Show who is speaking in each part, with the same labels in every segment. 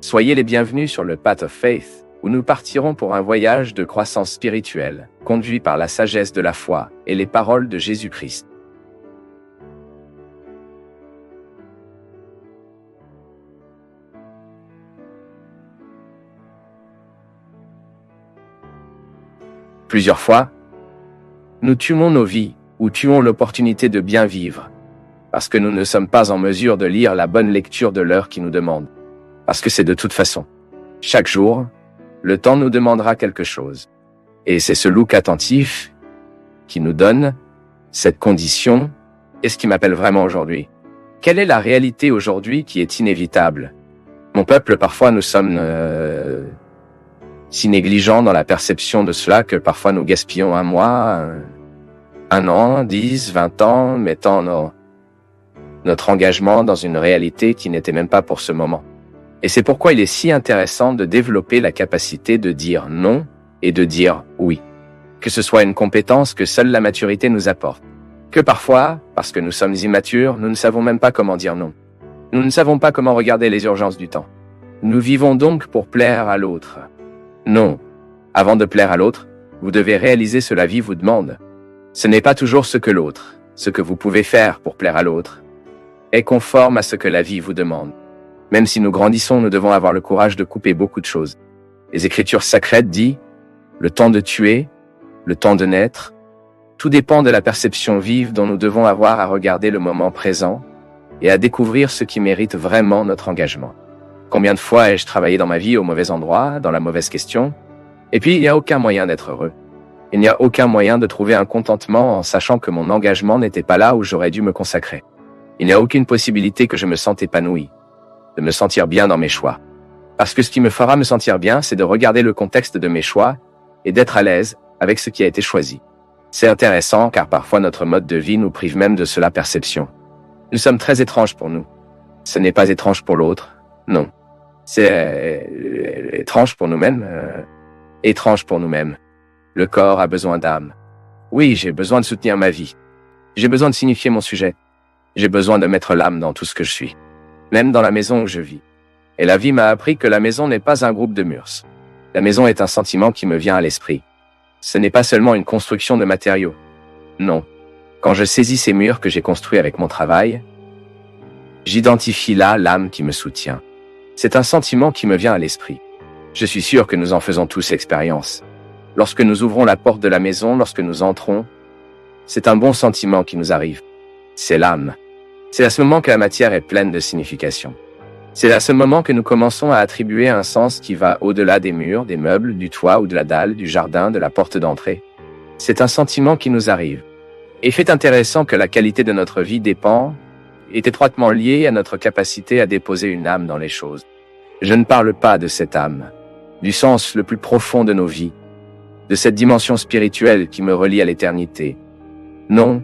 Speaker 1: Soyez les bienvenus sur le Path of Faith, où nous partirons pour un voyage de croissance spirituelle, conduit par la sagesse de la foi et les paroles de Jésus-Christ. Plusieurs fois, nous tuons nos vies ou tuons l'opportunité de bien vivre, parce que nous ne sommes pas en mesure de lire la bonne lecture de l'heure qui nous demande. Parce que c'est de toute façon. Chaque jour, le temps nous demandera quelque chose. Et c'est ce look attentif qui nous donne cette condition. Qu'est-ce qui m'appelle vraiment aujourd'hui? Quelle est la réalité aujourd'hui qui est inévitable? Mon peuple, parfois nous sommes si négligents dans la perception de cela que parfois nous gaspillons un mois, un an, 10, 20 ans, mettant notre engagement dans une réalité qui n'était même pas pour ce moment. Et c'est pourquoi il est si intéressant de développer la capacité de dire non et de dire oui. Que ce soit une compétence que seule la maturité nous apporte. Que parfois, parce que nous sommes immatures, nous ne savons même pas comment dire non. Nous ne savons pas comment regarder les urgences du temps. Nous vivons donc pour plaire à l'autre. Non. Avant de plaire à l'autre, vous devez réaliser ce que la vie vous demande. Ce n'est pas toujours ce que l'autre, ce que vous pouvez faire pour plaire à l'autre, est conforme à ce que la vie vous demande. Même si nous grandissons, nous devons avoir le courage de couper beaucoup de choses. Les Écritures sacrées disent « le temps de tuer, le temps de naître ». Tout dépend de la perception vive dont nous devons avoir à regarder le moment présent et à découvrir ce qui mérite vraiment notre engagement. Combien de fois ai-je travaillé dans ma vie au mauvais endroit, dans la mauvaise question? Et puis, il n'y a aucun moyen d'être heureux. Il n'y a aucun moyen de trouver un contentement en sachant que mon engagement n'était pas là où j'aurais dû me consacrer. Il n'y a aucune possibilité que je me sente épanoui, de me sentir bien dans mes choix. Parce que ce qui me fera me sentir bien, c'est de regarder le contexte de mes choix et d'être à l'aise avec ce qui a été choisi. C'est intéressant car parfois notre mode de vie nous prive même de cela perception. Nous sommes très étranges pour nous. Ce n'est pas étrange pour l'autre, non. C'est étrange pour nous-mêmes. Étrange pour nous-mêmes. Le corps a besoin d'âme. Oui, j'ai besoin de soutenir ma vie. J'ai besoin de signifier mon sujet. J'ai besoin de mettre l'âme dans tout ce que je suis. Même dans la maison où je vis. Et la vie m'a appris que la maison n'est pas un groupe de murs. La maison est un sentiment qui me vient à l'esprit. Ce n'est pas seulement une construction de matériaux. Non. Quand je saisis ces murs que j'ai construits avec mon travail, j'identifie là l'âme qui me soutient. C'est un sentiment qui me vient à l'esprit. Je suis sûr que nous en faisons tous expérience. Lorsque nous ouvrons la porte de la maison, lorsque nous entrons, c'est un bon sentiment qui nous arrive. C'est l'âme. C'est à ce moment que la matière est pleine de signification. C'est à ce moment que nous commençons à attribuer un sens qui va au-delà des murs, des meubles, du toit ou de la dalle, du jardin, de la porte d'entrée. C'est un sentiment qui nous arrive. Et fait intéressant que la qualité de notre vie est étroitement liée à notre capacité à déposer une âme dans les choses. Je ne parle pas de cette âme, du sens le plus profond de nos vies, de cette dimension spirituelle qui me relie à l'éternité. Non,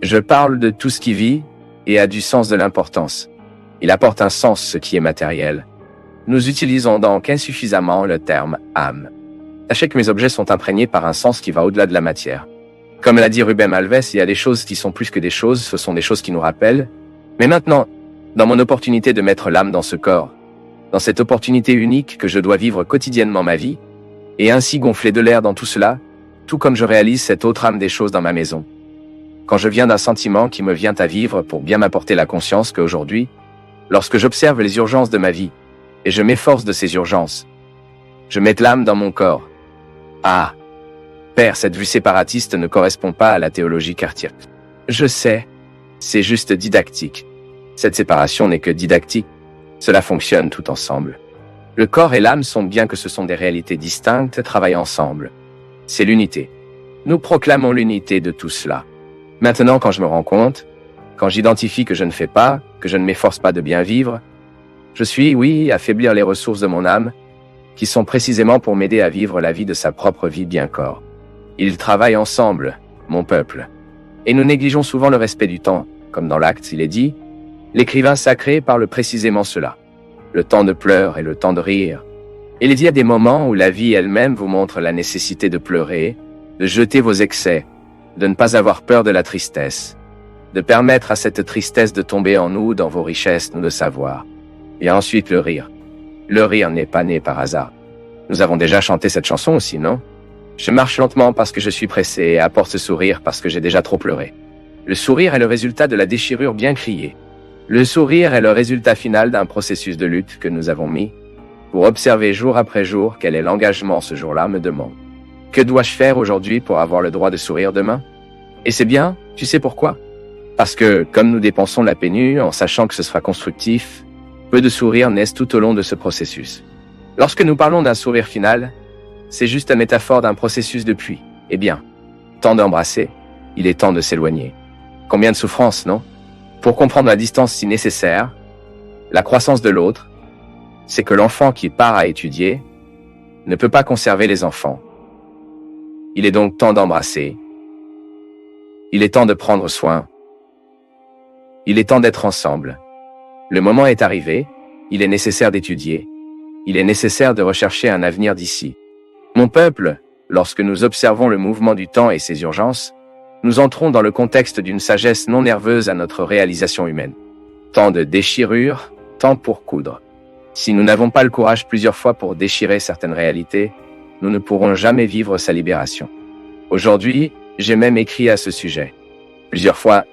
Speaker 1: je parle de tout ce qui vit et a du sens de l'importance. Il apporte un sens ce qui est matériel. Nous utilisons donc insuffisamment le terme âme. Sachez que mes objets sont imprégnés par un sens qui va au-delà de la matière. Comme l'a dit Rubem Alves, il y a des choses qui sont plus que des choses, ce sont des choses qui nous rappellent. Mais maintenant, dans mon opportunité de mettre l'âme dans ce corps, dans cette opportunité unique que je dois vivre quotidiennement ma vie, et ainsi gonfler de l'air dans tout cela, tout comme je réalise cette autre âme des choses dans ma maison. Quand je viens d'un sentiment qui me vient à vivre pour bien m'apporter la conscience qu'aujourd'hui, lorsque j'observe les urgences de ma vie, et je m'efforce de ces urgences, je mets l'âme dans mon corps. Ah, Père, cette vue séparatiste ne correspond pas à la théologie cartière. Je sais, c'est juste didactique. Cette séparation n'est que didactique. Cela fonctionne tout ensemble. Le corps et l'âme sont, bien que ce sont des réalités distinctes, travaillent ensemble. C'est l'unité. Nous proclamons l'unité de tout cela. Maintenant, quand je me rends compte, quand j'identifie que je ne fais pas, que je ne m'efforce pas de bien vivre, je suis, oui, affaiblir les ressources de mon âme, qui sont précisément pour m'aider à vivre la vie de sa propre vie bien corps. Ils travaillent ensemble, mon peuple. Et nous négligeons souvent le respect du temps, comme dans l'Acte, il est dit, l'écrivain sacré parle précisément cela. Le temps de pleurs et le temps de rire. Il y a des moments où la vie elle-même vous montre la nécessité de pleurer, de jeter vos excès, de ne pas avoir peur de la tristesse, de permettre à cette tristesse de tomber en nous dans vos richesses, nous de savoir. Et ensuite le rire. Le rire n'est pas né par hasard. Nous avons déjà chanté cette chanson aussi, non? Je marche lentement parce que je suis pressé et apporte ce sourire parce que j'ai déjà trop pleuré. Le sourire est le résultat de la déchirure bien criée. Le sourire est le résultat final d'un processus de lutte que nous avons mis pour observer jour après jour quel est l'engagement ce jour-là me demande. Que dois-je faire aujourd'hui pour avoir le droit de sourire demain? Et c'est bien, tu sais pourquoi? Parce que, comme nous dépensons la pénure en sachant que ce sera constructif, peu de sourires naissent tout au long de ce processus. Lorsque nous parlons d'un sourire final, c'est juste une métaphore d'un processus de pluie. Eh bien, temps d'embrasser, il est temps de s'éloigner. Combien de souffrances, non? Pour comprendre la distance si nécessaire, la croissance de l'autre, c'est que l'enfant qui part à étudier ne peut pas conserver les enfants. Il est donc temps d'embrasser. Il est temps de prendre soin. Il est temps d'être ensemble. Le moment est arrivé, il est nécessaire d'étudier. Il est nécessaire de rechercher un avenir d'ici. Mon peuple, lorsque nous observons le mouvement du temps et ses urgences, nous entrons dans le contexte d'une sagesse non nerveuse à notre réalisation humaine. Temps de déchirure, temps pour coudre. Si nous n'avons pas le courage plusieurs fois pour déchirer certaines réalités, nous ne pourrons jamais vivre sa libération. Aujourd'hui, j'ai même écrit à ce sujet. Plusieurs fois,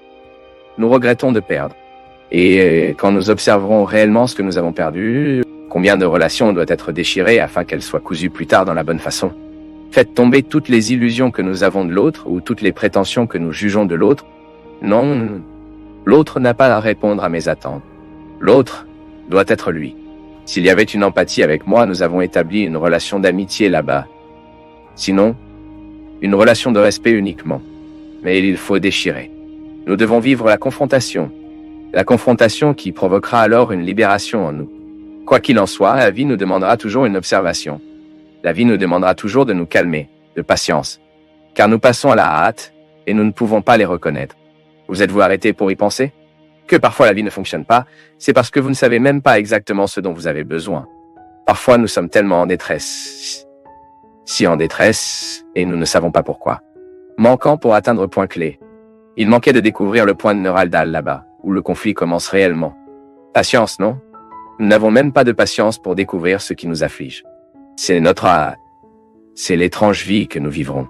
Speaker 1: nous regrettons de perdre. Et quand nous observerons réellement ce que nous avons perdu, combien de relations doivent être déchirées afin qu'elles soient cousues plus tard dans la bonne façon. Faites tomber toutes les illusions que nous avons de l'autre ou toutes les prétentions que nous jugeons de l'autre. Non, l'autre n'a pas à répondre à mes attentes. L'autre doit être lui. S'il y avait une empathie avec moi, nous avons établi une relation d'amitié là-bas. Sinon, une relation de respect uniquement. Mais il faut déchirer. Nous devons vivre la confrontation. La confrontation qui provoquera alors une libération en nous. Quoi qu'il en soit, la vie nous demandera toujours une observation. La vie nous demandera toujours de nous calmer, de patience. Car nous passons à la hâte et nous ne pouvons pas les reconnaître. Vous êtes-vous arrêté pour y penser? Que parfois la vie ne fonctionne pas, c'est parce que vous ne savez même pas exactement ce dont vous avez besoin. Parfois nous sommes tellement en détresse, si en détresse, et nous ne savons pas pourquoi. Manquant pour atteindre le point clé. Il manquait de découvrir le point neuraldal là-bas, où le conflit commence réellement. Patience, non? Nous n'avons même pas de patience pour découvrir ce qui nous afflige. C'est c'est l'étrange vie que nous vivrons.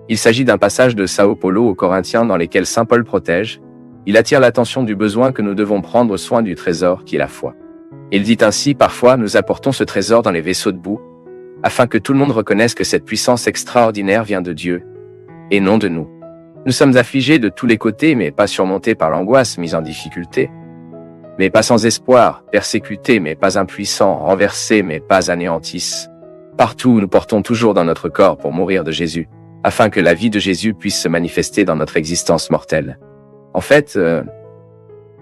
Speaker 1: Il s'agit d'un passage de Sao Paulo aux Corinthiens dans lesquels saint Paul protège. Il attire l'attention du besoin que nous devons prendre soin du trésor qui est la foi. Il dit ainsi, parfois nous apportons ce trésor dans les vaisseaux de boue, afin que tout le monde reconnaisse que cette puissance extraordinaire vient de Dieu, et non de nous. Nous sommes affligés de tous les côtés, mais pas surmontés par l'angoisse, mis en difficulté, mais pas sans espoir, persécutés, mais pas impuissants, renversés, mais pas anéantis. Partout, nous portons toujours dans notre corps pour mourir de Jésus, afin que la vie de Jésus puisse se manifester dans notre existence mortelle. En fait,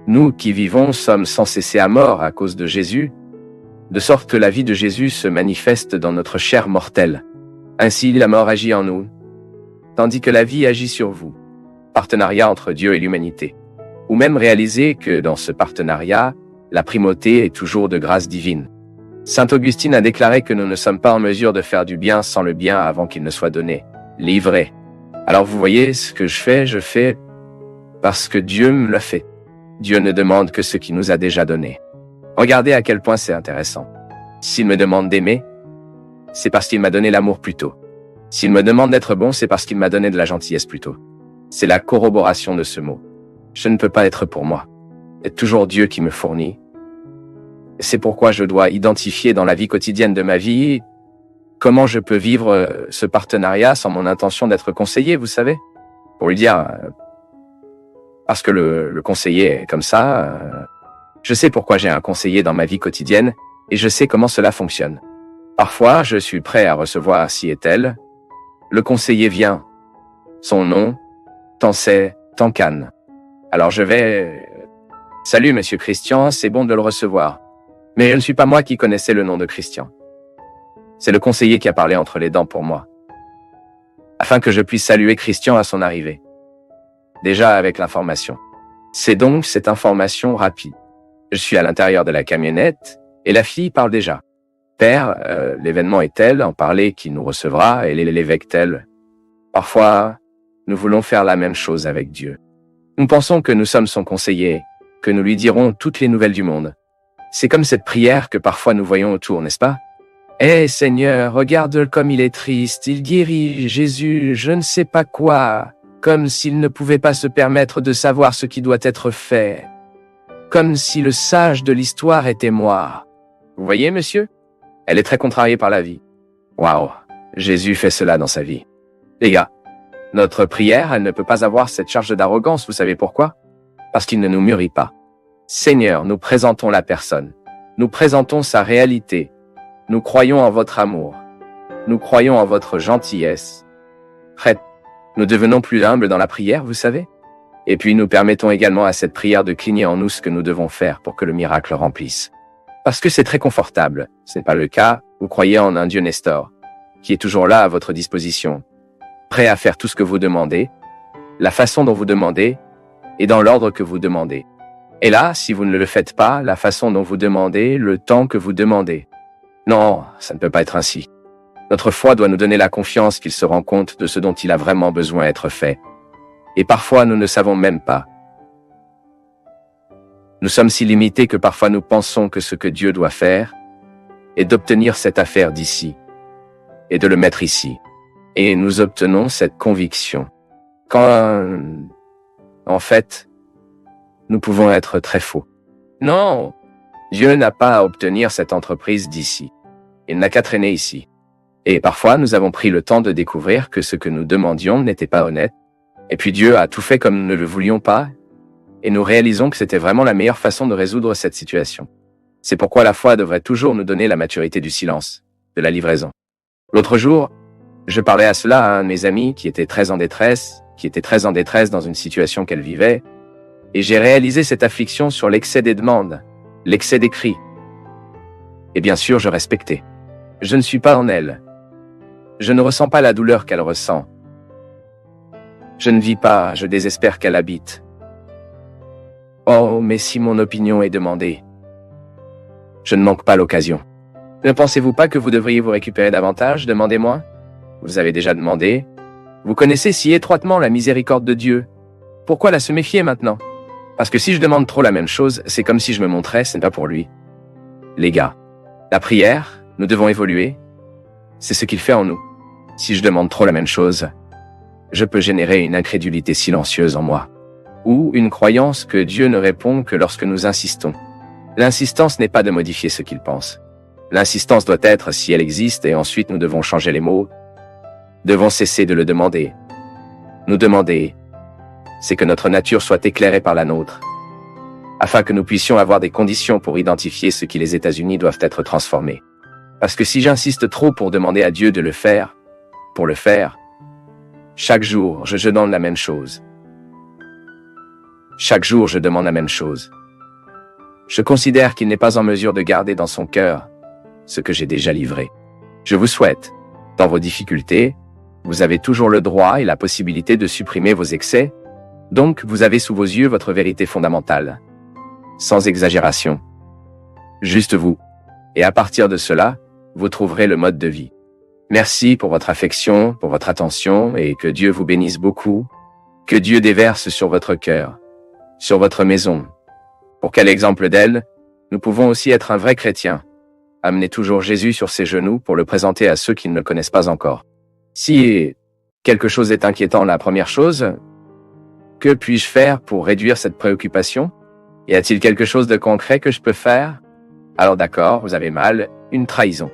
Speaker 1: nous qui vivons sommes sans cesser à mort à cause de Jésus, de sorte que la vie de Jésus se manifeste dans notre chair mortelle. Ainsi, la mort agit en nous, tandis que la vie agit sur vous. Partenariat entre Dieu et l'humanité. Ou même réaliser que dans ce partenariat, la primauté est toujours de grâce divine. Saint Augustine a déclaré que nous ne sommes pas en mesure de faire du bien sans le bien avant qu'il ne soit donné, livré. Alors vous voyez, ce que je fais parce que Dieu me l'a fait. Dieu ne demande que ce qu'il nous a déjà donné. Regardez à quel point c'est intéressant. S'il me demande d'aimer, c'est parce qu'il m'a donné l'amour plus tôt. S'il me demande d'être bon, c'est parce qu'il m'a donné de la gentillesse plus tôt. C'est la corroboration de ce mot. Je ne peux pas être pour moi. C'est toujours Dieu qui me fournit. C'est pourquoi je dois identifier dans la vie quotidienne de ma vie comment je peux vivre ce partenariat sans mon intention d'être conseiller, vous savez? Pour lui dire, parce que le conseiller est comme ça, je sais pourquoi j'ai un conseiller dans ma vie quotidienne et je sais comment cela fonctionne. Parfois, je suis prêt à recevoir ci et tel. Le conseiller vient. Son nom, tant c'est, tant canne. Alors je vais... Salut, monsieur Christian, c'est bon de le recevoir. Mais je ne suis pas moi qui connaissais le nom de Christian. C'est le conseiller qui a parlé entre les dents pour moi. Afin que je puisse saluer Christian à son arrivée. Déjà avec l'information. C'est donc cette information rapide. Je suis à l'intérieur de la camionnette et la fille parle déjà. Père, l'événement est tel, en parler qui nous recevra, et l'évêque tel. Parfois, nous voulons faire la même chose avec Dieu. Nous pensons que nous sommes son conseiller, que nous lui dirons toutes les nouvelles du monde. C'est comme cette prière que parfois nous voyons autour, n'est-ce pas? Seigneur, regarde comme il est triste, il guérit Jésus, je ne sais pas quoi, comme s'il ne pouvait pas se permettre de savoir ce qui doit être fait. Comme si le sage de l'histoire était moi. Vous voyez, monsieur? Elle est très contrariée par la vie. Waouh, Jésus fait cela dans sa vie. Les gars, notre prière, elle ne peut pas avoir cette charge d'arrogance, vous savez pourquoi? Parce qu'il ne nous mûrit pas. Seigneur, nous présentons la personne. Nous présentons sa réalité. Nous croyons en votre amour. Nous croyons en votre gentillesse. Prête, nous devenons plus humbles dans la prière, vous savez? Et puis nous permettons également à cette prière de cligner en nous ce que nous devons faire pour que le miracle remplisse. Parce que c'est très confortable. Ce n'est pas le cas, vous croyez en un Dieu Nestor, qui est toujours là à votre disposition, prêt à faire tout ce que vous demandez, la façon dont vous demandez, et dans l'ordre que vous demandez. Et là, si vous ne le faites pas, la façon dont vous demandez, le temps que vous demandez. Non, ça ne peut pas être ainsi. Notre foi doit nous donner la confiance qu'il se rend compte de ce dont il a vraiment besoin d'être fait. Et parfois, nous ne savons même pas. Nous sommes si limités que parfois nous pensons que ce que Dieu doit faire est d'obtenir cette affaire d'ici et de le mettre ici. Et nous obtenons cette conviction. Quand, en fait, nous pouvons être très faux. Non, Dieu n'a pas à obtenir cette entreprise d'ici. Il n'a qu'à traîner ici. Et parfois, nous avons pris le temps de découvrir que ce que nous demandions n'était pas honnête. Et puis Dieu a tout fait comme nous ne le voulions pas. Et nous réalisons que c'était vraiment la meilleure façon de résoudre cette situation. C'est pourquoi la foi devrait toujours nous donner la maturité du silence, de la livraison. L'autre jour, je parlais à cela à un de mes amis qui était très en détresse dans une situation qu'elle vivait. Et j'ai réalisé cette affliction sur l'excès des demandes, l'excès des cris. Et bien sûr, je respectais. Je ne suis pas en elle. Je ne ressens pas la douleur qu'elle ressent. Je ne vis pas, je désespère qu'elle habite. Oh, mais si mon opinion est demandée, je ne manque pas l'occasion. Ne pensez-vous pas que vous devriez vous récupérer davantage? Demandez-moi. Vous avez déjà demandé. Vous connaissez si étroitement la miséricorde de Dieu. Pourquoi la se méfier maintenant? Parce que si je demande trop la même chose, c'est comme si je me montrais, ce n'est pas pour lui. Les gars, la prière, nous devons évoluer. C'est ce qu'il fait en nous. Si je demande trop la même chose, je peux générer une incrédulité silencieuse en moi. Ou une croyance que Dieu ne répond que lorsque nous insistons. L'insistance n'est pas de modifier ce qu'il pense. L'insistance doit être si elle existe et ensuite nous devons changer les mots. Devons cesser de le demander. Nous demander, c'est que notre nature soit éclairée par la nôtre, afin que nous puissions avoir des conditions pour identifier ce qui les États-Unis doivent être transformés. Parce que si j'insiste trop pour demander à Dieu de le faire, pour le faire, chaque jour je demande la même chose. Chaque jour je demande la même chose. Je considère qu'il n'est pas en mesure de garder dans son cœur ce que j'ai déjà livré. Je vous souhaite, dans vos difficultés, vous avez toujours le droit et la possibilité de supprimer vos excès, donc vous avez sous vos yeux votre vérité fondamentale. Sans exagération. Juste vous. Et à partir de cela, vous trouverez le mode de vie. Merci pour votre affection, pour votre attention, et que Dieu vous bénisse beaucoup. Que Dieu déverse sur votre cœur, sur votre maison. Pour quel exemple d'elle, nous pouvons aussi être un vrai chrétien. Amenez toujours Jésus sur ses genoux pour le présenter à ceux qui ne le connaissent pas encore. Si quelque chose est inquiétant, la première chose, que puis-je faire pour réduire cette préoccupation? Y a-t-il quelque chose de concret que je peux faire? Alors d'accord, vous avez mal, une trahison.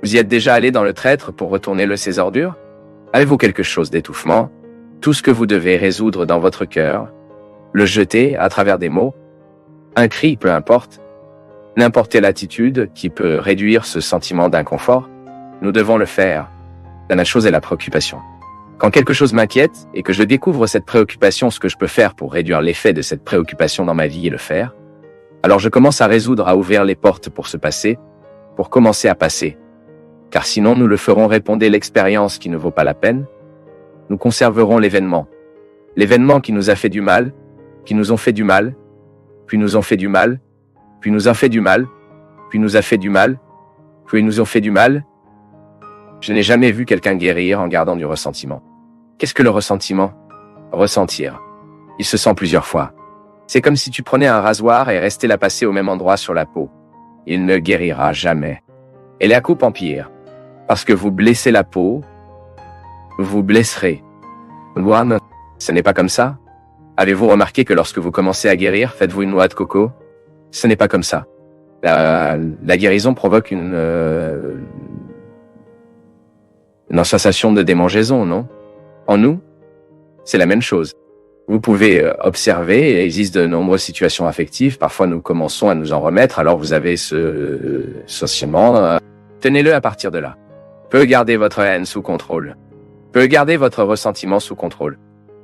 Speaker 1: Vous y êtes déjà allé dans le traître pour retourner ses ordures? Avez-vous quelque chose d'étouffement? Tout ce que vous devez résoudre dans votre cœur, le jeter à travers des mots, un cri, peu importe, n'importe quelle attitude qui peut réduire ce sentiment d'inconfort, nous devons le faire. La même chose est la préoccupation. Quand quelque chose m'inquiète et que je découvre cette préoccupation, ce que je peux faire pour réduire l'effet de cette préoccupation dans ma vie et le faire, alors je commence à résoudre, à ouvrir les portes pour se passer, pour commencer à passer. Car sinon nous le ferons répondre l'expérience qui ne vaut pas la peine. Nous conserverons l'événement. L'événement qui nous a fait du mal, qui nous ont fait du mal, puis nous ont fait du mal, puis nous a fait du mal, puis nous a fait du mal, qu'ils nous ont fait du mal. Je n'ai jamais vu quelqu'un guérir en gardant du ressentiment. Qu'est-ce que le ressentiment? Ressentir. Il se sent plusieurs fois. C'est comme si tu prenais un rasoir et restais la passer au même endroit sur la peau. Il ne guérira jamais. Et la coupe empire. Parce que vous blessez la peau, vous blesserez. One, ce n'est pas comme ça. Avez-vous remarqué que lorsque vous commencez à guérir, faites-vous une noix de coco? Ce n'est pas comme ça. La guérison provoque une sensation de démangeaison, non? En nous, c'est la même chose. Vous pouvez observer, il existe de nombreuses situations affectives, parfois nous commençons à nous en remettre, alors vous avez ce sentiment, tenez-le à partir de là. Peut garder votre haine sous contrôle. Peut garder votre ressentiment sous contrôle.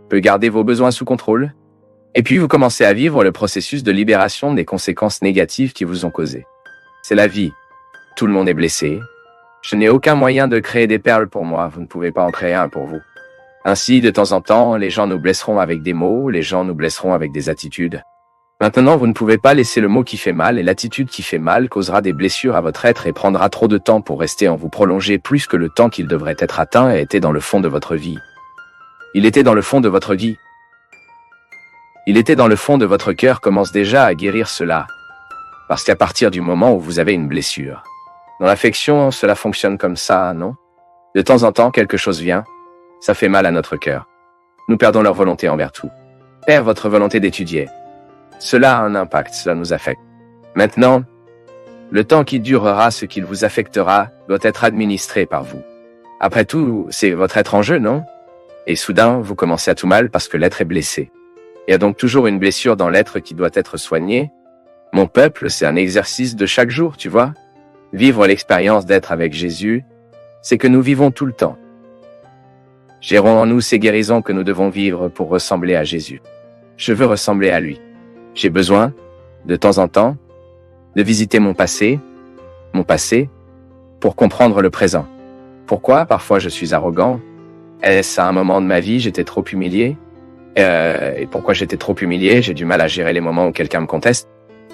Speaker 1: Peut garder vos besoins sous contrôle. Et puis vous commencez à vivre le processus de libération des conséquences négatives qui vous ont causé. C'est la vie. Tout le monde est blessé. Je n'ai aucun moyen de créer des perles pour moi, vous ne pouvez pas en créer un pour vous. Ainsi, de temps en temps, les gens nous blesseront avec des mots, les gens nous blesseront avec des attitudes. Maintenant, vous ne pouvez pas laisser le mot qui fait mal et l'attitude qui fait mal causera des blessures à votre être et prendra trop de temps pour rester en vous prolonger plus que le temps qu'il devrait être atteint et était dans le fond de votre vie. Il était dans le fond de votre vie. Il était dans le fond de votre cœur commence déjà à guérir cela. Parce qu'à partir du moment où vous avez une blessure. Dans l'affection, cela fonctionne comme ça, non? De temps en temps, quelque chose vient. Ça fait mal à notre cœur. Nous perdons leur volonté envers tout. Perd votre volonté d'étudier. Cela a un impact, cela nous affecte. Maintenant, le temps qui durera, ce qu'il vous affectera, doit être administré par vous. Après tout, c'est votre être en jeu, non? Et soudain, vous commencez à tout mal parce que l'être est blessé. Il y a donc toujours une blessure dans l'être qui doit être soignée. Mon peuple, c'est un exercice de chaque jour, tu vois? Vivre l'expérience d'être avec Jésus, c'est que nous vivons tout le temps. Gérons en nous ces guérisons que nous devons vivre pour ressembler à Jésus. Je veux ressembler à lui. J'ai besoin, de temps en temps, de visiter mon passé, pour comprendre le présent. Pourquoi parfois je suis arrogant? Est-ce à un moment de ma vie j'étais trop humilié? Et pourquoi j'étais trop humilié? J'ai du mal à gérer les moments où quelqu'un me conteste.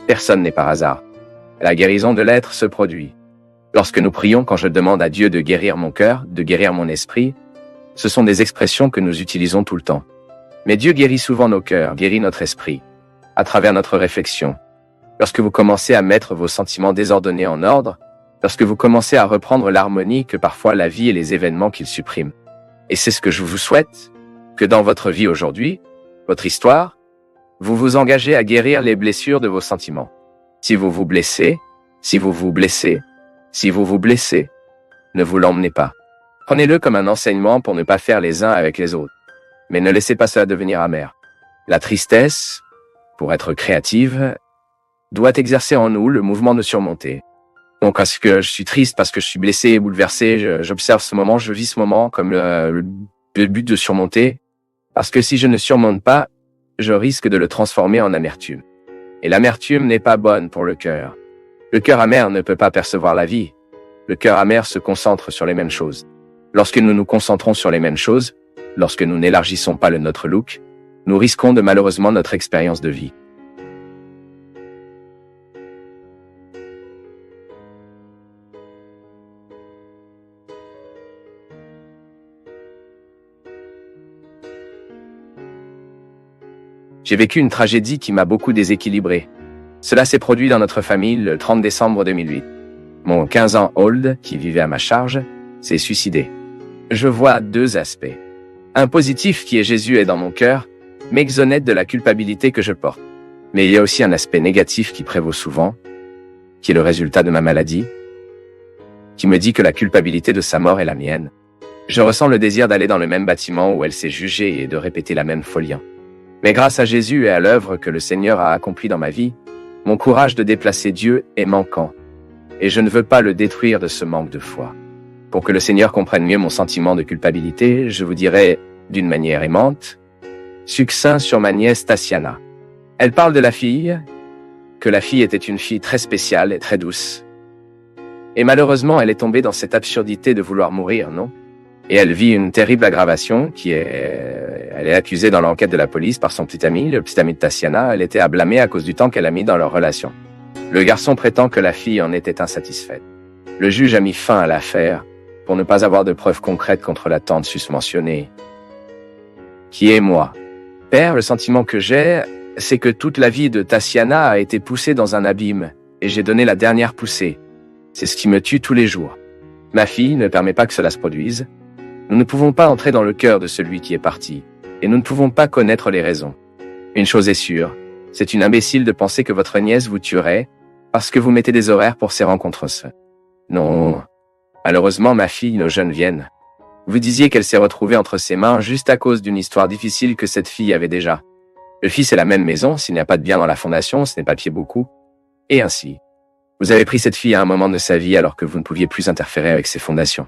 Speaker 1: Personne n'est par hasard. La guérison de l'être se produit. Lorsque nous prions, quand je demande à Dieu de guérir mon cœur, de guérir mon esprit, ce sont des expressions que nous utilisons tout le temps. Mais Dieu guérit souvent nos cœurs, guérit notre esprit, à travers notre réflexion. Lorsque vous commencez à mettre vos sentiments désordonnés en ordre, lorsque vous commencez à reprendre l'harmonie que parfois la vie et les événements qu'ils suppriment. Et c'est ce que je vous souhaite, que dans votre vie aujourd'hui, votre histoire, vous vous engagez à guérir les blessures de vos sentiments. Si vous vous blessez, ne vous l'emmenez pas. Prenez-le comme un enseignement pour ne pas faire les uns avec les autres. Mais ne laissez pas cela devenir amer. La tristesse, pour être créative, doit exercer en nous le mouvement de surmonter. Donc, parce que je suis triste, parce que je suis blessé et bouleversé, j'observe ce moment, je vis ce moment comme le but de surmonter. Parce que si je ne surmonte pas, je risque de le transformer en amertume. Et l'amertume n'est pas bonne pour le cœur. Le cœur amer ne peut pas percevoir la vie. Le cœur amer se concentre sur les mêmes choses. Lorsque nous nous concentrons sur les mêmes choses, lorsque nous n'élargissons pas notre look, nous risquons de malheureusement notre expérience de vie. J'ai vécu une tragédie qui m'a beaucoup déséquilibré. Cela s'est produit dans notre famille le 30 décembre 2008. Mon 15 ans old, qui vivait à ma charge, s'est suicidé. Je vois deux aspects. Un positif qui est Jésus est dans mon cœur, m'exonère de la culpabilité que je porte. Mais il y a aussi un aspect négatif qui prévaut souvent, qui est le résultat de ma maladie, qui me dit que la culpabilité de sa mort est la mienne. Je ressens le désir d'aller dans le même bâtiment où elle s'est jugée et de répéter la même folie. Mais grâce à Jésus et à l'œuvre que le Seigneur a accomplie dans ma vie, mon courage de déplacer Dieu est manquant. Et je ne veux pas le détruire de ce manque de foi. Pour que le Seigneur comprenne mieux mon sentiment de culpabilité, je vous dirai, d'une manière aimante, succinct sur ma nièce Tatiana. Elle parle de la fille, que la fille était une fille très spéciale et très douce. Et malheureusement, elle est tombée dans cette absurdité de vouloir mourir, non? Et elle vit une terrible aggravation elle est accusée dans l'enquête de la police par son petit ami, le petit ami de Tatiana. Elle était à blâmer à cause du temps qu'elle a mis dans leur relation. Le garçon prétend que la fille en était insatisfaite. Le juge a mis fin à l'affaire pour ne pas avoir de preuves concrètes contre la tante susmentionnée. Qui est moi? Père, le sentiment que j'ai, c'est que toute la vie de Tassiana a été poussée dans un abîme, et j'ai donné la dernière poussée. C'est ce qui me tue tous les jours. Ma fille ne permet pas que cela se produise. Nous ne pouvons pas entrer dans le cœur de celui qui est parti, et nous ne pouvons pas connaître les raisons. Une chose est sûre, c'est une imbécile de penser que votre nièce vous tuerait, parce que vous mettez des horaires pour ces rencontres. Non. Malheureusement, ma fille, nos jeunes viennent. Vous disiez qu'elle s'est retrouvée entre ses mains juste à cause d'une histoire difficile que cette fille avait déjà. Le fils est la même maison, s'il n'y a pas de bien dans la fondation, ce n'est pas pied beaucoup. Et ainsi. Vous avez pris cette fille à un moment de sa vie alors que vous ne pouviez plus interférer avec ses fondations.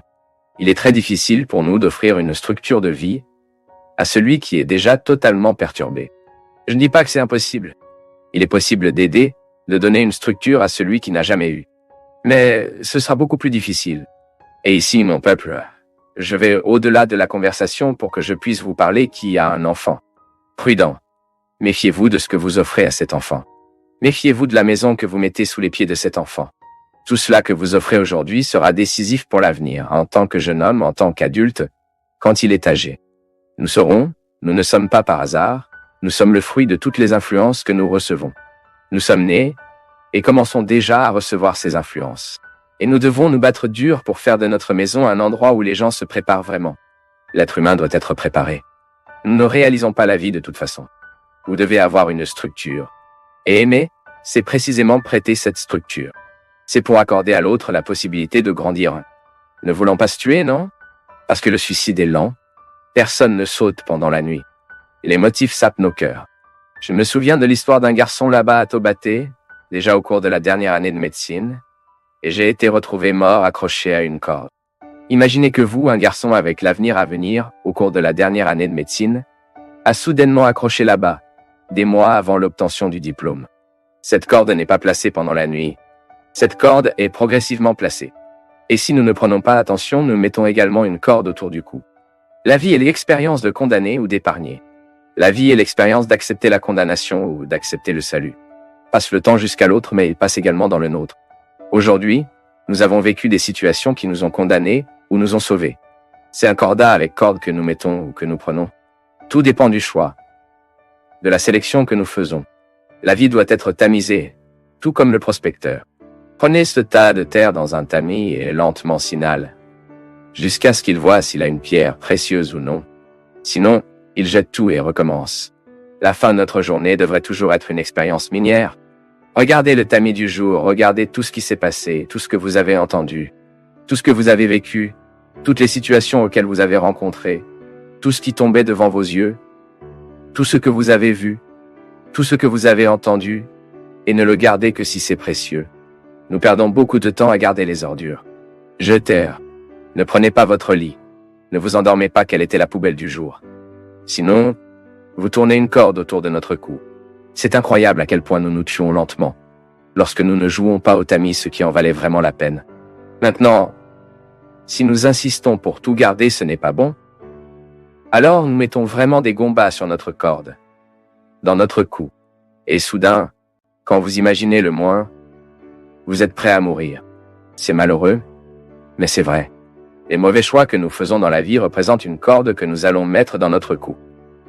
Speaker 1: Il est très difficile pour nous d'offrir une structure de vie à celui qui est déjà totalement perturbé. Je ne dis pas que c'est impossible. Il est possible d'aider, de donner une structure à celui qui n'a jamais eu. Mais ce sera beaucoup plus difficile. Et ici, mon peuple, je vais au-delà de la conversation pour que je puisse vous parler qui a un enfant. Prudent. Méfiez-vous de ce que vous offrez à cet enfant. Méfiez-vous de la maison que vous mettez sous les pieds de cet enfant. Tout cela que vous offrez aujourd'hui sera décisif pour l'avenir, en tant que jeune homme, en tant qu'adulte, quand il est âgé. Nous ne sommes pas par hasard, nous sommes le fruit de toutes les influences que nous recevons. Nous sommes nés et commençons déjà à recevoir ces influences. Et nous devons nous battre dur pour faire de notre maison un endroit où les gens se préparent vraiment. L'être humain doit être préparé. Nous ne réalisons pas la vie de toute façon. Vous devez avoir une structure. Et aimer, c'est précisément prêter cette structure. C'est pour accorder à l'autre la possibilité de grandir. Ne voulant pas se tuer, non? Parce que le suicide est lent. Personne ne saute pendant la nuit. Les motifs sapent nos cœurs. Je me souviens de l'histoire d'un garçon là-bas à Taubaté, déjà au cours de la dernière année de médecine, et j'ai été retrouvé mort accroché à une corde. Imaginez que vous, un garçon avec l'avenir à venir, au cours de la dernière année de médecine, a soudainement accroché là-bas, des mois avant l'obtention du diplôme. Cette corde n'est pas placée pendant la nuit. Cette corde est progressivement placée. Et si nous ne prenons pas attention, nous mettons également une corde autour du cou. La vie est l'expérience de condamner ou d'épargner. La vie est l'expérience d'accepter la condamnation ou d'accepter le salut. Passe le temps jusqu'à l'autre, mais il passe également dans le nôtre. Aujourd'hui, nous avons vécu des situations qui nous ont condamnés ou nous ont sauvés. C'est un cordat avec corde que nous mettons ou que nous prenons. Tout dépend du choix, de la sélection que nous faisons. La vie doit être tamisée, tout comme le prospecteur. Prenez ce tas de terre dans un tamis et lentement signale, jusqu'à ce qu'il voie s'il a une pierre précieuse ou non. Sinon, il jette tout et recommence. La fin de notre journée devrait toujours être une expérience minière. Regardez le tamis du jour, regardez tout ce qui s'est passé, tout ce que vous avez entendu, tout ce que vous avez vécu, toutes les situations auxquelles vous avez rencontré, tout ce qui tombait devant vos yeux, tout ce que vous avez vu, tout ce que vous avez entendu, et ne le gardez que si c'est précieux. Nous perdons beaucoup de temps à garder les ordures. Jetez. Ne prenez pas votre lit. Ne vous endormez pas quelle était la poubelle du jour. Sinon, vous tournez une corde autour de notre cou. C'est incroyable à quel point nous nous tuons lentement, lorsque nous ne jouons pas au tamis ce qui en valait vraiment la peine. Maintenant, si nous insistons pour tout garder, ce n'est pas bon. Alors nous mettons vraiment des gombas sur notre corde, dans notre cou. Et soudain, quand vous imaginez le moins, vous êtes prêt à mourir. C'est malheureux, mais c'est vrai. Les mauvais choix que nous faisons dans la vie représentent une corde que nous allons mettre dans notre cou.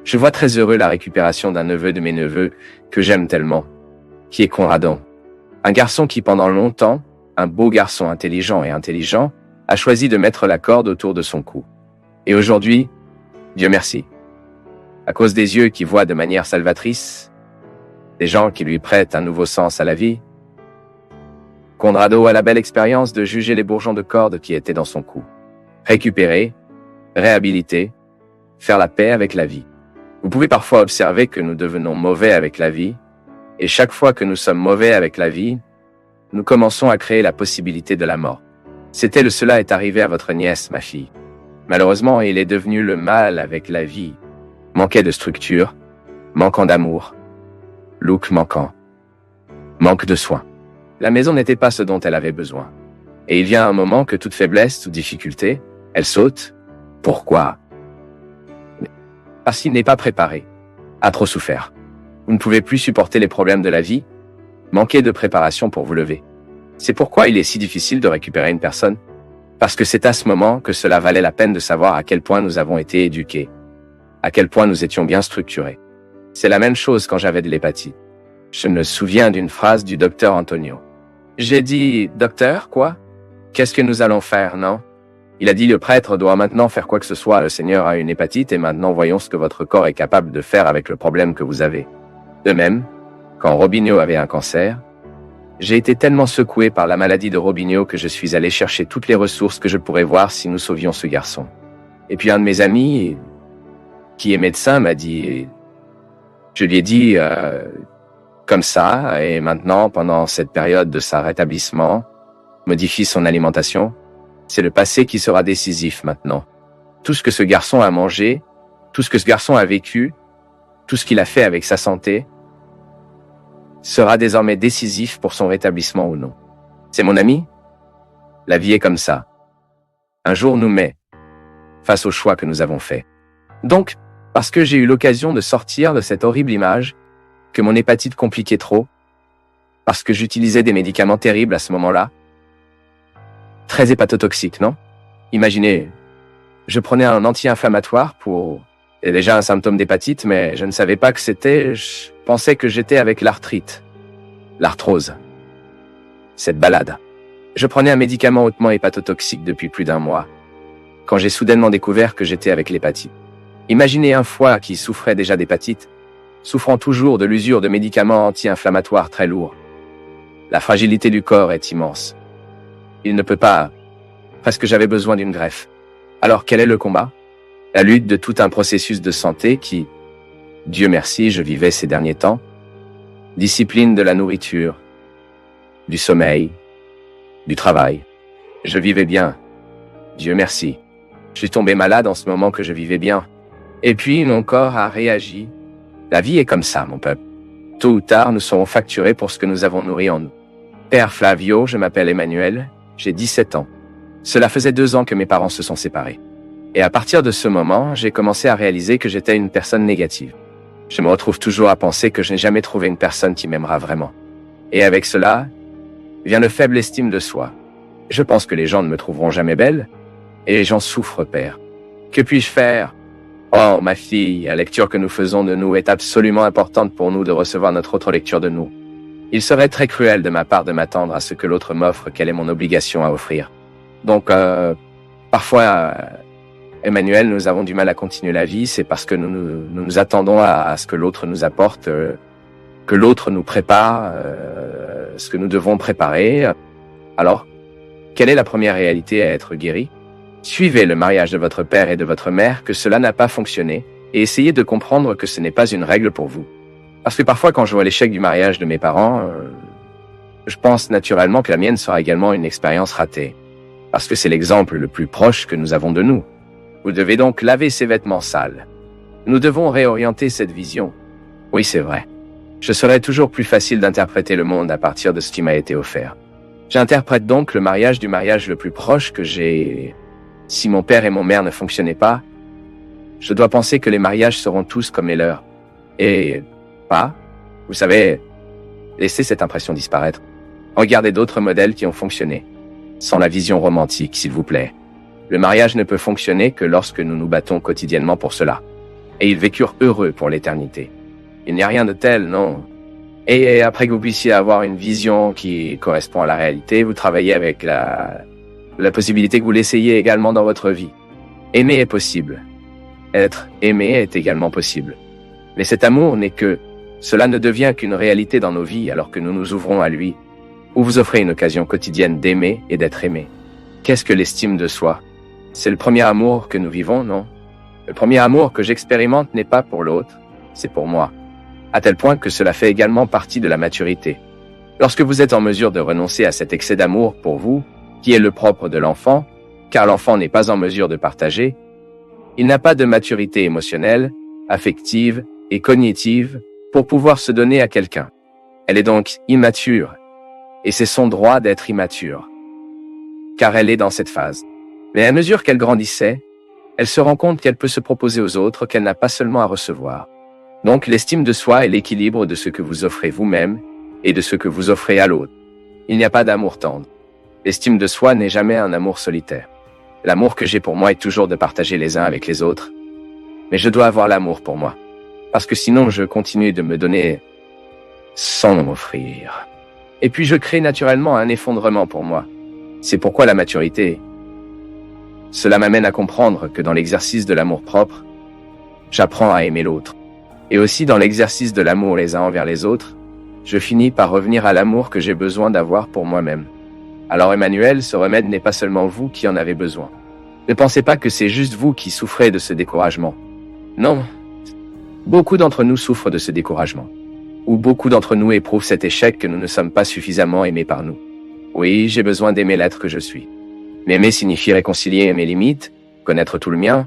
Speaker 1: Je vois très heureux la récupération d'un neveu de mes neveux, que j'aime tellement, qui est Conradon. Un garçon qui pendant longtemps, un beau garçon intelligent, a choisi de mettre la corde autour de son cou. Et aujourd'hui, Dieu merci, à cause des yeux qui voient de manière salvatrice, des gens qui lui prêtent un nouveau sens à la vie, Conrado a la belle expérience de juger les bourgeons de corde qui étaient dans son cou. Récupérer, réhabiliter, faire la paix avec la vie. Vous pouvez parfois observer que nous devenons mauvais avec la vie, et chaque fois que nous sommes mauvais avec la vie, nous commençons à créer la possibilité de la mort. Cela est arrivé à votre nièce, ma fille. Malheureusement, il est devenu le mal avec la vie. Manquait de structure, manquant d'amour, look manquant, manque de soins. La maison n'était pas ce dont elle avait besoin. Et il vient un moment que toute faiblesse, toute difficulté, elle saute. Pourquoi? Parce qu'il n'est pas préparé, a trop souffert. Vous ne pouvez plus supporter les problèmes de la vie, manquez de préparation pour vous lever. C'est pourquoi il est si difficile de récupérer une personne. Parce que c'est à ce moment que cela valait la peine de savoir à quel point nous avons été éduqués, à quel point nous étions bien structurés. C'est la même chose quand j'avais de l'hépatite. Je me souviens d'une phrase du docteur Antonio. J'ai dit, docteur, quoi? Qu'est-ce que nous allons faire, non? Il a dit, le prêtre doit maintenant faire quoi que ce soit. Le Seigneur a une hépatite et maintenant voyons ce que votre corps est capable de faire avec le problème que vous avez. De même, quand Robinho avait un cancer, j'ai été tellement secoué par la maladie de Robinho que je suis allé chercher toutes les ressources que je pourrais voir si nous sauvions ce garçon. Et puis un de mes amis, qui est médecin, m'a dit, je lui ai dit, comme ça, et maintenant, pendant cette période de sa rétablissement, modifie son alimentation. C'est le passé qui sera décisif maintenant. Tout ce que ce garçon a mangé, tout ce que ce garçon a vécu, tout ce qu'il a fait avec sa santé, sera désormais décisif pour son rétablissement ou non. C'est mon ami? La vie est comme ça. Un jour nous met face au choix que nous avons fait. Donc, parce que j'ai eu l'occasion de sortir de cette horrible image, que mon hépatite compliquait trop, parce que j'utilisais des médicaments terribles à ce moment-là, très hépatotoxiques, non? Imaginez, je prenais un anti-inflammatoire pour... C'est déjà un symptôme d'hépatite, mais je ne savais pas que c'était... Je pensais que j'étais avec l'arthrite, l'arthrose. Cette balade. Je prenais un médicament hautement hépatotoxique depuis plus d'1 mois, quand j'ai soudainement découvert que j'étais avec l'hépatite. Imaginez un foie qui souffrait déjà d'hépatite, souffrant toujours de l'usure de médicaments anti-inflammatoires très lourds. La fragilité du corps est immense. Il ne peut pas... Parce que j'avais besoin d'une greffe. Alors quel est le combat? La lutte de tout un processus de santé qui, Dieu merci, je vivais ces derniers temps. Discipline de la nourriture, du sommeil, du travail. Je vivais bien. Dieu merci. Je suis tombé malade en ce moment que je vivais bien. Et puis mon corps a réagi. La vie est comme ça, mon peuple. Tôt ou tard, nous serons facturés pour ce que nous avons nourri en nous. Père Flavio, je m'appelle Emmanuel, j'ai 17 ans. Cela faisait 2 ans que mes parents se sont séparés. Et à partir de ce moment, j'ai commencé à réaliser que j'étais une personne négative. Je me retrouve toujours à penser que je n'ai jamais trouvé une personne qui m'aimera vraiment. Et avec cela, vient le faible estime de soi. Je pense que les gens ne me trouveront jamais belle, et j'en souffre, père. Que puis-je faire? Oh, ma fille, la lecture que nous faisons de nous est absolument importante pour nous de recevoir notre autre lecture de nous. Il serait très cruel de ma part de m'attendre à ce que l'autre m'offre, quelle est mon obligation à offrir. Donc, parfois, Emmanuel, nous avons du mal à continuer la vie, c'est parce que nous attendons à ce que l'autre nous apporte, que l'autre nous prépare, ce que nous devons préparer. Alors, quelle est la première réalité à être guéri? Suivez le mariage de votre père et de votre mère, que cela n'a pas fonctionné, et essayez de comprendre que ce n'est pas une règle pour vous. Parce que parfois, quand je vois l'échec du mariage de mes parents, je pense naturellement que la mienne sera également une expérience ratée. Parce que c'est l'exemple le plus proche que nous avons de nous. Vous devez donc laver ces vêtements sales. Nous devons réorienter cette vision. Oui, c'est vrai. Je serai toujours plus facile d'interpréter le monde à partir de ce qui m'a été offert. J'interprète donc le mariage du mariage le plus proche que j'ai... Si mon père et mon mère ne fonctionnaient pas, je dois penser que les mariages seront tous comme les leurs. Et pas, vous savez, laissez cette impression disparaître. Regardez d'autres modèles qui ont fonctionné. Sans la vision romantique, s'il vous plaît. Le mariage ne peut fonctionner que lorsque nous nous battons quotidiennement pour cela. Et ils vécurent heureux pour l'éternité. Il n'y a rien de tel, non. Et après que vous puissiez avoir une vision qui correspond à la réalité, vous travaillez avec la possibilité que vous l'essayiez également dans votre vie. Aimer est possible. Être aimé est également possible. Mais cet amour n'est que... Cela ne devient qu'une réalité dans nos vies alors que nous nous ouvrons à lui. Ou vous offrez une occasion quotidienne d'aimer et d'être aimé. Qu'est-ce que l'estime de soi? C'est le premier amour que nous vivons, non? Le premier amour que j'expérimente n'est pas pour l'autre, c'est pour moi. À tel point que cela fait également partie de la maturité. Lorsque vous êtes en mesure de renoncer à cet excès d'amour pour vous, qui est le propre de l'enfant, car l'enfant n'est pas en mesure de partager, il n'a pas de maturité émotionnelle, affective et cognitive pour pouvoir se donner à quelqu'un. Elle est donc immature, et c'est son droit d'être immature, car elle est dans cette phase. Mais à mesure qu'elle grandissait, elle se rend compte qu'elle peut se proposer aux autres, qu'elle n'a pas seulement à recevoir. Donc l'estime de soi est l'équilibre de ce que vous offrez vous-même et de ce que vous offrez à l'autre. Il n'y a pas d'amour tendre. L'estime de soi n'est jamais un amour solitaire. L'amour que j'ai pour moi est toujours de partager les uns avec les autres. Mais je dois avoir l'amour pour moi. Parce que sinon je continue de me donner sans m'offrir. Et puis je crée naturellement un effondrement pour moi. C'est pourquoi la maturité. Cela m'amène à comprendre que dans l'exercice de l'amour propre, j'apprends à aimer l'autre. Et aussi dans l'exercice de l'amour les uns envers les autres, je finis par revenir à l'amour que j'ai besoin d'avoir pour moi-même. Alors Emmanuel, ce remède n'est pas seulement vous qui en avez besoin. Ne pensez pas que c'est juste vous qui souffrez de ce découragement. Non. Beaucoup d'entre nous souffrent de ce découragement. Ou beaucoup d'entre nous éprouvent cet échec que nous ne sommes pas suffisamment aimés par nous. Oui, j'ai besoin d'aimer l'être que je suis. M'aimer signifie réconcilier mes limites, connaître tout le mien,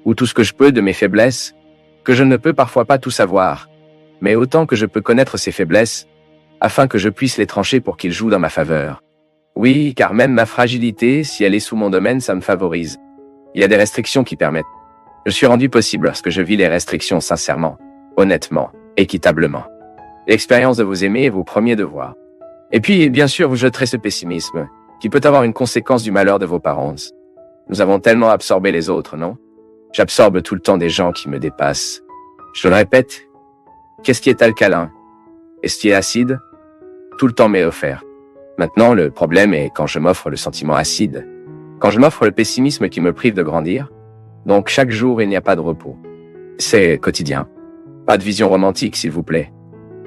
Speaker 1: ou tout ce que je peux de mes faiblesses, que je ne peux parfois pas tout savoir, mais autant que je peux connaître ces faiblesses, afin que je puisse les trancher pour qu'ils jouent dans ma faveur. Oui, car même ma fragilité, si elle est sous mon domaine, ça me favorise. Il y a des restrictions qui permettent. Je suis rendu possible lorsque je vis les restrictions sincèrement, honnêtement, équitablement. L'expérience de vous aimer est vos premiers devoirs. Et puis, bien sûr, vous jeterez ce pessimisme, qui peut avoir une conséquence du malheur de vos parents. Nous avons tellement absorbé les autres, non? J'absorbe tout le temps des gens qui me dépassent. Je le répète, qu'est-ce qui est alcalin? Et ce qui est acide? Tout le temps m'est offert. Maintenant, le problème est quand je m'offre le sentiment acide. Quand je m'offre le pessimisme qui me prive de grandir. Donc chaque jour, il n'y a pas de repos. C'est quotidien. Pas de vision romantique, s'il vous plaît.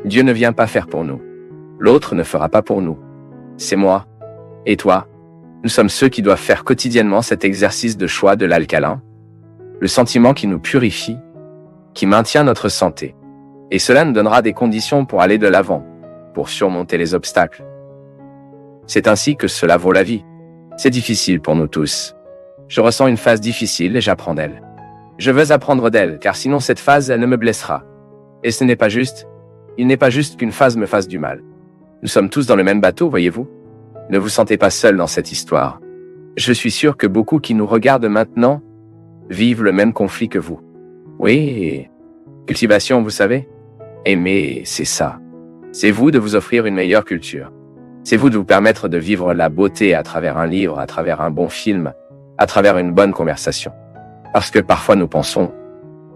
Speaker 1: Dieu ne vient pas faire pour nous. L'autre ne fera pas pour nous. C'est moi. Et toi. Nous sommes ceux qui doivent faire quotidiennement cet exercice de choix de l'alcalin. Le sentiment qui nous purifie, qui maintient notre santé. Et cela nous donnera des conditions pour aller de l'avant, pour surmonter les obstacles. C'est ainsi que cela vaut la vie. C'est difficile pour nous tous. Je ressens une phase difficile et j'apprends d'elle. Je veux apprendre d'elle, car sinon cette phase, elle ne me blessera. Et ce n'est pas juste. Il n'est pas juste qu'une phase me fasse du mal. Nous sommes tous dans le même bateau, voyez-vous. Ne vous sentez pas seul dans cette histoire. Je suis sûr que beaucoup qui nous regardent maintenant vivent le même conflit que vous. Oui, cultivation, vous savez. Aimer, c'est ça. C'est vous de vous offrir une meilleure culture. C'est vous de vous permettre de vivre la beauté à travers un livre, à travers un bon film, à travers une bonne conversation. Parce que parfois nous pensons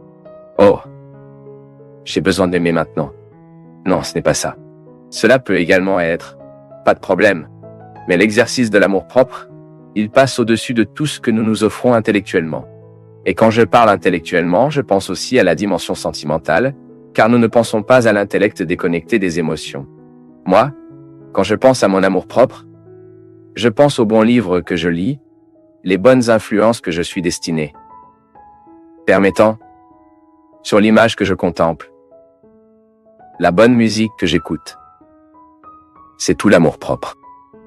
Speaker 1: « Oh, j'ai besoin d'aimer maintenant. » Non, ce n'est pas ça. Cela peut également être « Pas de problème. » Mais l'exercice de l'amour propre, il passe au-dessus de tout ce que nous nous offrons intellectuellement. Et quand je parle intellectuellement, je pense aussi à la dimension sentimentale, car nous ne pensons pas à l'intellect déconnecté des émotions. Moi, quand je pense à mon amour propre, je pense aux bons livres que je lis, les bonnes influences que je suis destiné, permettant, sur l'image que je contemple, la bonne musique que j'écoute. C'est tout l'amour propre.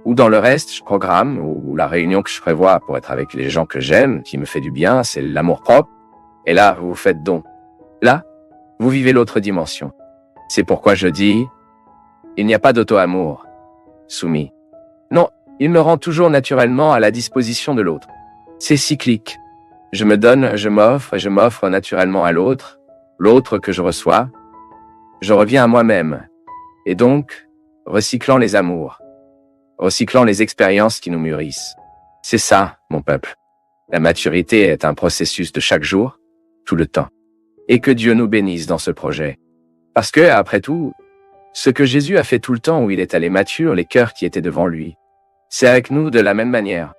Speaker 1: Ou dans le reste, je programme, ou la réunion que je prévois pour être avec les gens que j'aime, qui me fait du bien, c'est l'amour propre. Et là, vous faites don. Là, vous vivez l'autre dimension. C'est pourquoi je dis, il n'y a pas d'auto-amour soumis. Non, il me rend toujours naturellement à la disposition de l'autre. C'est cyclique. Je me donne, je m'offre et je m'offre naturellement à l'autre, l'autre que je reçois. Je reviens à moi-même. Et donc, recyclant les amours. Recyclant les expériences qui nous mûrissent. C'est ça, mon peuple. La maturité est un processus de chaque jour, tout le temps. Et que Dieu nous bénisse dans ce projet. Parce que, après tout, ce que Jésus a fait tout le temps où il est allé mature les cœurs qui étaient devant lui, c'est avec nous de la même manière.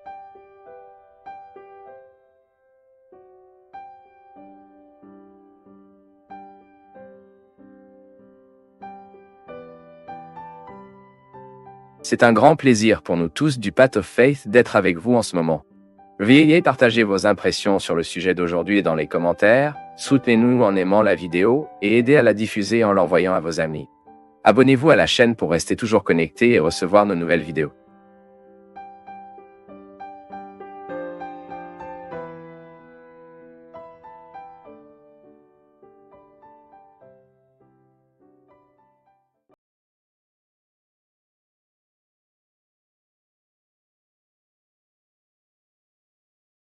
Speaker 1: C'est un grand plaisir pour nous tous du Path of Faith d'être avec vous en ce moment. Veuillez partager vos impressions sur le sujet d'aujourd'hui dans les commentaires, soutenez-nous en aimant la vidéo et aidez à la diffuser en l'envoyant à vos amis. Abonnez-vous à la chaîne pour rester toujours connecté et recevoir nos nouvelles vidéos.